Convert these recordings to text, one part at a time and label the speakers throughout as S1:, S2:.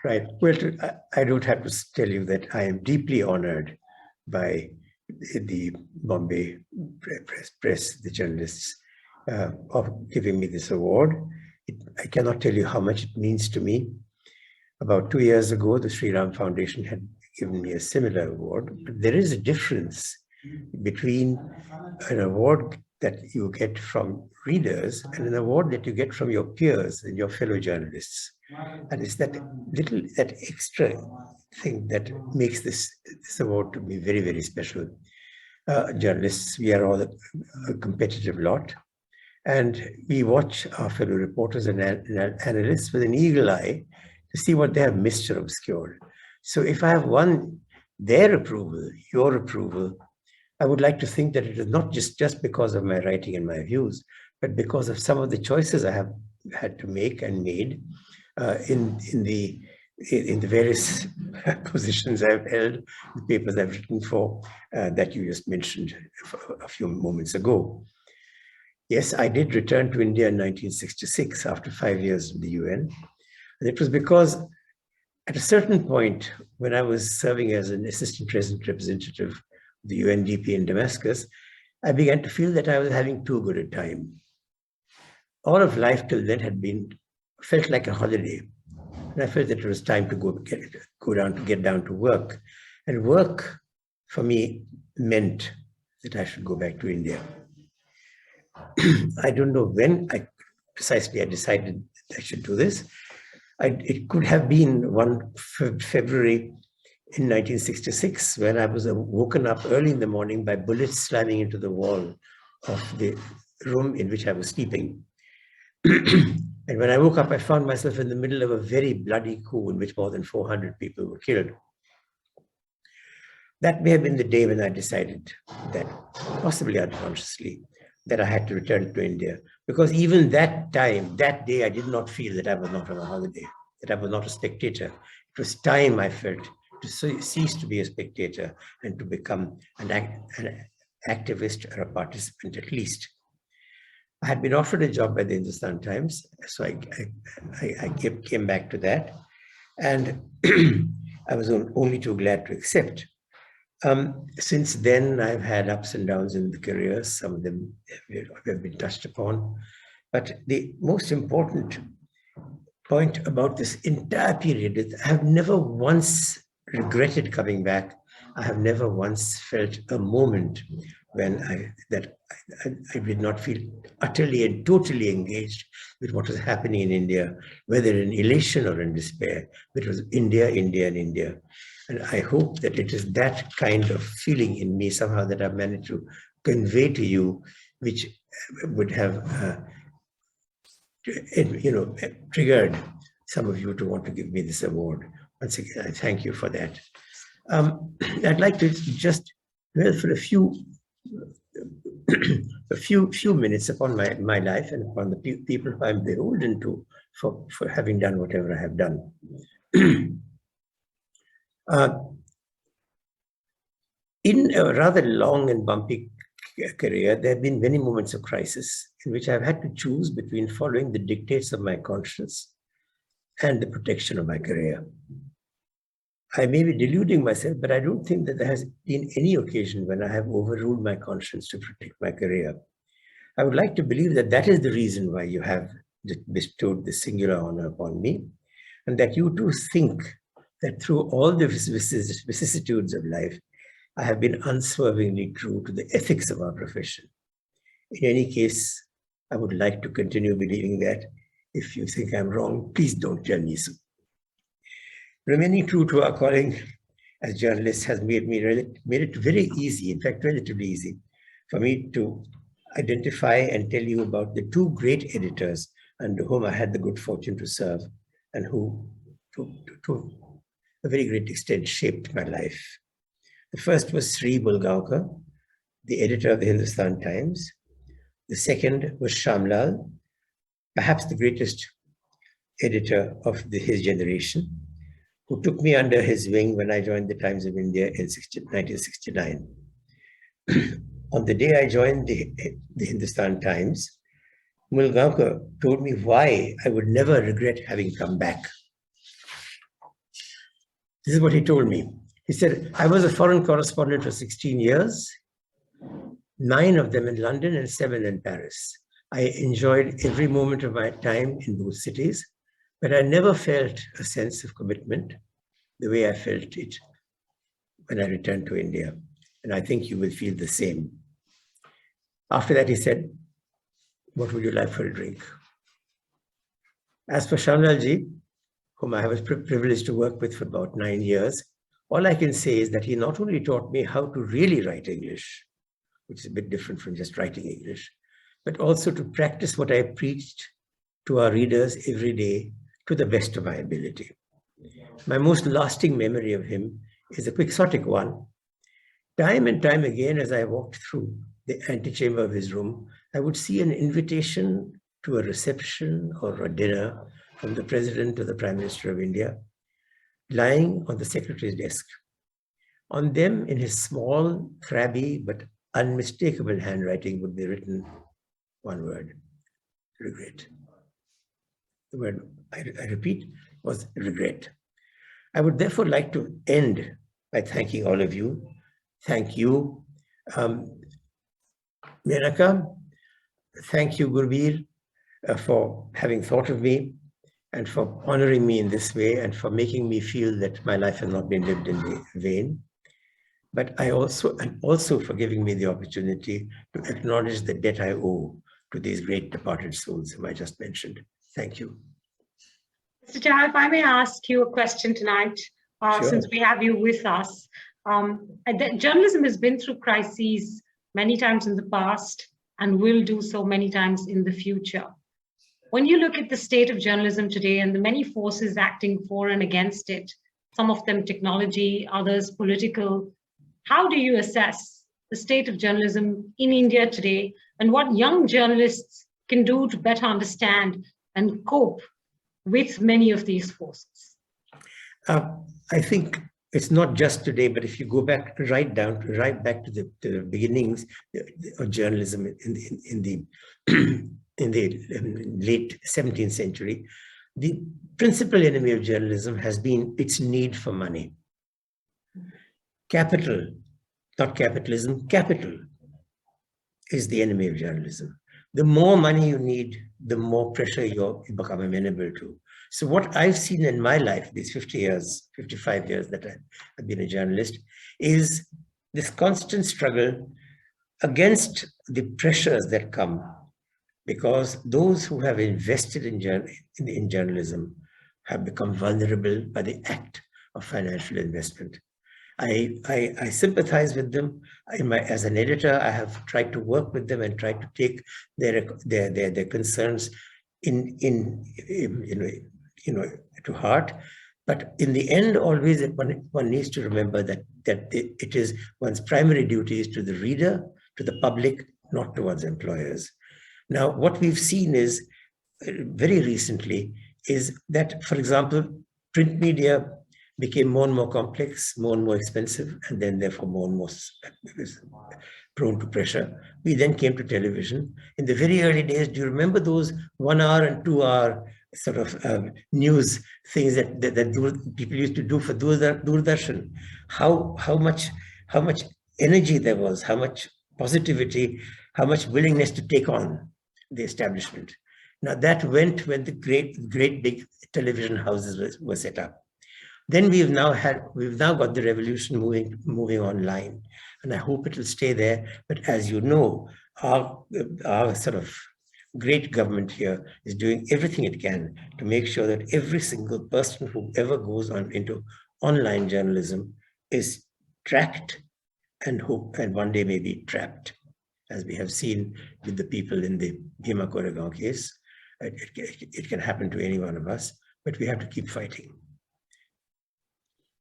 S1: Right. Well, I don't have to tell you that I am deeply honored by the Bombay press, the journalists, of giving me this award. I cannot tell you how much it means to me. About 2 years ago, the Sri Ram Foundation had given me a similar award. But there is a difference between an award that you get from readers and an award that you get from your peers and your fellow journalists. And it's that extra thing that makes this award to be very, very special. Journalists, we are all a competitive lot. And we watch our fellow reporters and analysts with an eagle eye to see what they have missed or obscured. So if I have won their approval, your approval, I would like to think that it is not just because of my writing and my views, but because of some of the choices I have had to make and made in the various positions I've held, the papers I've written for, that you just mentioned a few moments ago. Yes, I did return to India in 1966 after 5 years in the UN. And it was because at a certain point, when I was serving as an assistant representative of the UNDP in Damascus, I began to feel that I was having too good a time. All of life till then felt like a holiday. And I felt that it was time to get down to work. And work for me meant that I should go back to India. I don't know when precisely I decided I should do this. It could have been one February in 1966 when I was woken up early in the morning by bullets slamming into the wall of the room in which I was sleeping. And when I woke up, I found myself in the middle of a very bloody coup in which more than 400 people were killed. That may have been the day when I decided that, possibly unconsciously, that I had to return to India. Because even that day, I did not feel that I was not on a holiday, that I was not a spectator. It was time, I felt, to cease to be a spectator and to become an activist or a participant at least. I had been offered a job by the Hindustan Times, so I came back to that. And I was only too glad to accept. Since then, I've had ups and downs in the career. Some of them have been touched upon. But the most important point about this entire period is I have never once regretted coming back. I have never once felt a moment when I did not feel utterly and totally engaged with what was happening in India, whether in elation or in despair. It was India, India, and India. And I hope that it is that kind of feeling in me somehow that I've managed to convey to you, which would have, triggered some of you to want to give me this award. Once again, I thank you for that. I'd like to just dwell for a few minutes upon my life and upon the people who I'm beholden to for having done whatever I have done. In a rather long and bumpy career, there have been many moments of crisis in which I've had to choose between following the dictates of my conscience and the protection of my career. I may be deluding myself, but I don't think that there has been any occasion when I have overruled my conscience to protect my career. I would like to believe that that is the reason why you have bestowed this singular honor upon me, and that you too think that through all the vicissitudes of life, I have been unswervingly true to the ethics of our profession. In any case, I would like to continue believing that. If you think I'm wrong, please don't tell me so. Remaining true to our calling as journalists has made it very easy, in fact, relatively easy, for me to identify and tell you about the two great editors under whom I had the good fortune to serve and who, to a very great extent, shaped my life. The first was Sri Bulgaonkar, the editor of the Hindustan Times. The second was Shamlal, perhaps the greatest editor of his generation, who took me under his wing when I joined the Times of India in 1969. On the day I joined the Hindustan Times, Bulgaonkar told me why I would never regret having come back. This is what he told me. He said, I was a foreign correspondent for 16 years, 9 of them in London and 7 in Paris. I enjoyed every moment of my time in both cities, but I never felt a sense of commitment the way I felt it when I returned to India. And I think you will feel the same. After that, he said, what would you like for a drink? As for Shaunalji, whom I was privileged to work with for about 9 years, all I can say is that he not only taught me how to really write English, which is a bit different from just writing English, but also to practice what I preached to our readers every day to the best of my ability. My most lasting memory of him is a quixotic one. Time and time again, as I walked through the antechamber of his room, I would see an invitation to a reception or a dinner from the President or the Prime Minister of India, lying on the secretary's desk. On them, in his small, crabby, but unmistakable handwriting, would be written one word: regret. The word, I repeat, was regret. I would therefore like to end by thanking all of you. Thank you, Menaka. Thank you, Gurbir, for having thought of me and for honoring me in this way and for making me feel that my life has not been lived in vain. But also for giving me the opportunity to acknowledge the debt I owe to these great departed souls whom I just mentioned. Thank you.
S2: Mr. Jha, if I may ask you a question tonight,
S1: Sure.
S2: Since we have you with us. Journalism has been through crises many times in the past and will do so many times in the future. When you look at the state of journalism today and the many forces acting for and against it, some of them technology, others political, how do you assess the state of journalism in India today and what young journalists can do to better understand and cope with many of these forces?
S1: I think it's not just today, but if you go back right back to the beginnings of journalism in the late 17th century, the principal enemy of journalism has been its need for money. Capital, not capitalism, capital is the enemy of journalism. The more money you need, the more pressure you become amenable to. So what I've seen in my life, these 50 years, 55 years that I've been a journalist, is this constant struggle against the pressures that come, because those who have invested in journalism have become vulnerable by the act of financial investment. I sympathize with them. As an editor, I have tried to work with them and try to take their concerns to heart. But in the end, always one needs to remember that it is one's primary duty is to the reader, to the public, not to one's employers. Now, what we've seen is very recently is that, for example, print media became more and more complex, more and more expensive, and then therefore more and more prone to pressure. We then came to television. In the very early days, do you remember those 1 hour and 2 hour sort of news things that people used to do for Doordarshan? How much energy there was, how much positivity, how much willingness to take on the establishment. Now that went when the great big television houses were set up. Then we've now got the revolution moving online, and I hope it will stay there. But as you know, our sort of great government here is doing everything it can to make sure that every single person who ever goes on into online journalism is tracked and one day may be trapped, as we have seen with the people in the Bhima Koregaon case. It can happen to any one of us, but we have to keep fighting.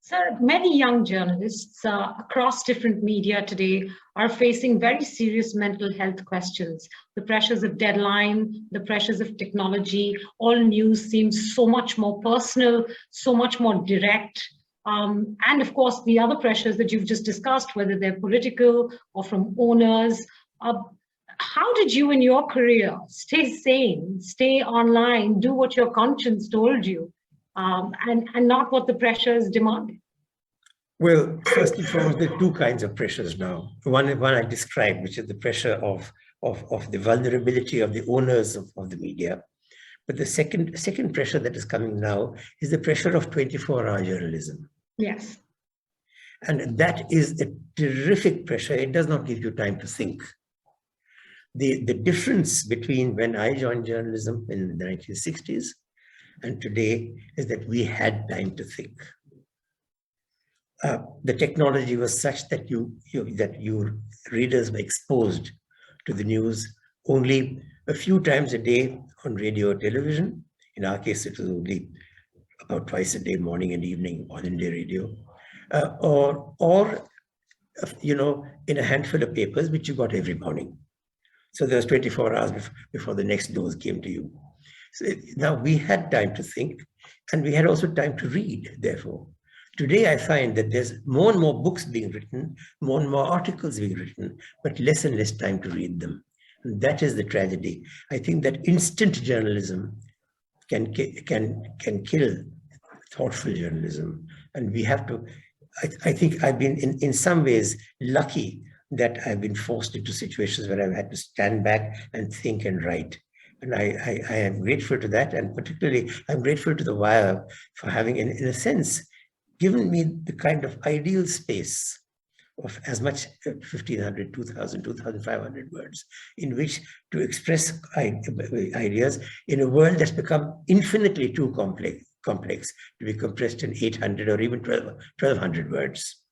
S2: Sir, many young journalists across different media today are facing very serious mental health questions. The pressures of deadline, the pressures of technology, all news seems so much more personal, so much more direct. And of course, the other pressures that you've just discussed, whether they're political or from owners. How did you in your career stay sane, stay online, do what your conscience told you, and not what the pressures demanded?
S1: Well, first and foremost, there are two kinds of pressures now. One I described, which is the pressure of the vulnerability of the owners of the media. But the second pressure that is coming now is the pressure of 24-hour journalism.
S2: Yes.
S1: And that is a terrific pressure. It does not give you time to think. The difference between when I joined journalism in the 1960s and today is that we had time to think. The technology was such that your readers were exposed to the news only a few times a day on radio or television. In our case, it was only about twice a day, morning and evening, on India radio, or in a handful of papers which you got every morning. So there was 24 hours before the next dose came to you. So now we had time to think, and we had also time to read, therefore. Today, I find that there's more and more books being written, more and more articles being written, but less and less time to read them. And that is the tragedy. I think that instant journalism can kill thoughtful journalism. And we have to, I think I've been in some ways lucky that I've been forced into situations where I've had to stand back and think and write. And I am grateful to that. And particularly, I'm grateful to The Wire for having, in a sense, given me the kind of ideal space of as much 1,500, 2,000, 2,500 words in which to express ideas in a world that's become infinitely too complex to be compressed in 800 or even 1,200 words.